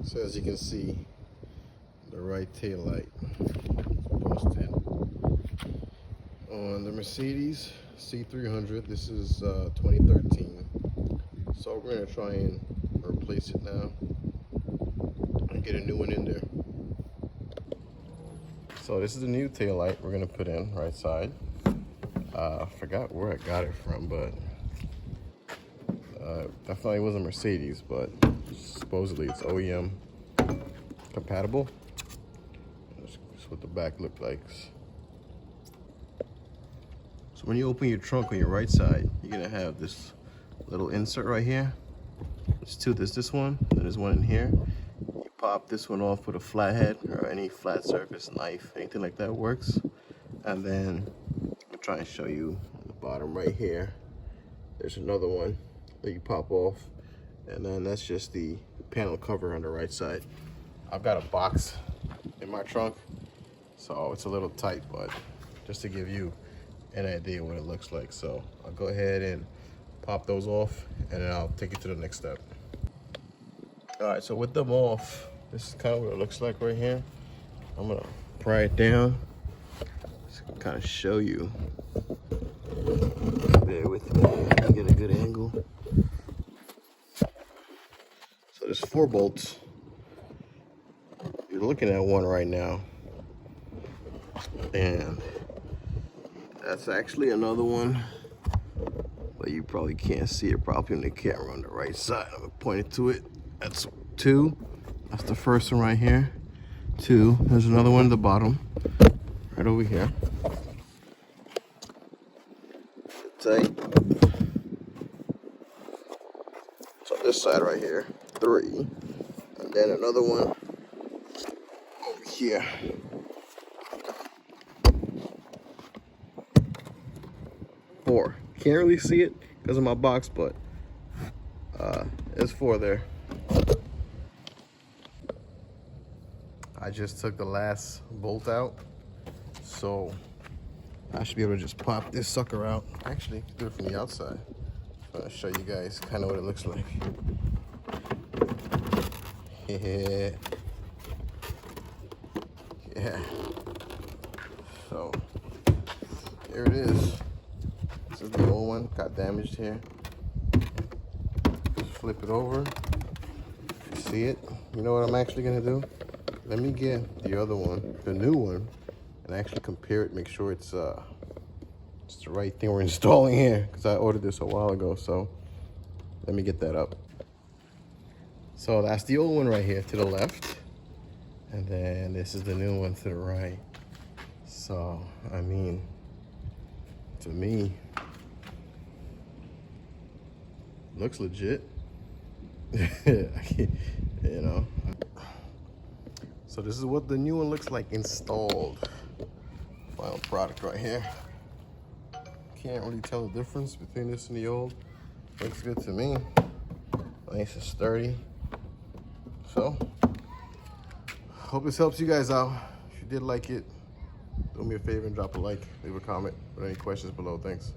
So as you can see, the right tail light busted on the Mercedes C300. This is 2013. So we're gonna try and replace it now and get a new one in there. So this is the new tail light we're gonna put in, right side. I forgot where I got it from, but definitely wasn't Mercedes, but supposedly it's OEM compatible. That's what the back looked like. So when you open your trunk on your right side, you're gonna have this little insert right here. There's two. There's this one, and there's one in here. You pop this one off with a flathead or any flat surface, knife, anything like that works. And then I'll try and show you on the bottom right here. There's another one that you pop off, and then that's just the panel cover on the right side. I've got a box in my trunk, so it's a little tight, but just to give you an idea what it looks like. So I'll go ahead and pop those off, and then I'll take you to the next step. All right, so with them off, this is kind of what it looks like right here. I'm gonna pry it down, just kind of show you. Bear with me, I get a good angle. So there's 4 bolts. You're looking at one right now, and that's actually another one, but you probably can't see it properly on the camera on the right side. I'm gonna point it to it. That's 2. That's the first one right here. 2. There's another one at the bottom, right over here. Tight. So this side right here, 3, and then another one over here. 4. Can't really see it because of my box, but there's 4 there. I just took the last bolt out, so I should be able to just pop this sucker out. Actually, do it from the outside. I'll show you guys kind of what it looks like. Yeah. Yeah. So here it is. This is the old one. Got damaged here. Just flip it over. You see it? You know what I'm actually gonna do? Let me get the other one, the new one, and actually compare it. Make sure it's the right thing we're installing here, because I ordered this a while ago. So let me get that up. So that's the old one right here to the left, and then this is the new one to the right. So I mean, to me, looks legit. You know. So this is what the new one looks like installed. Final product right here. Can't really tell the difference between this and the old. Looks good to me. Nice and sturdy. So, hope this helps you guys out. If you did like it, do me a favor and drop a like, leave a comment with any questions below. Thanks.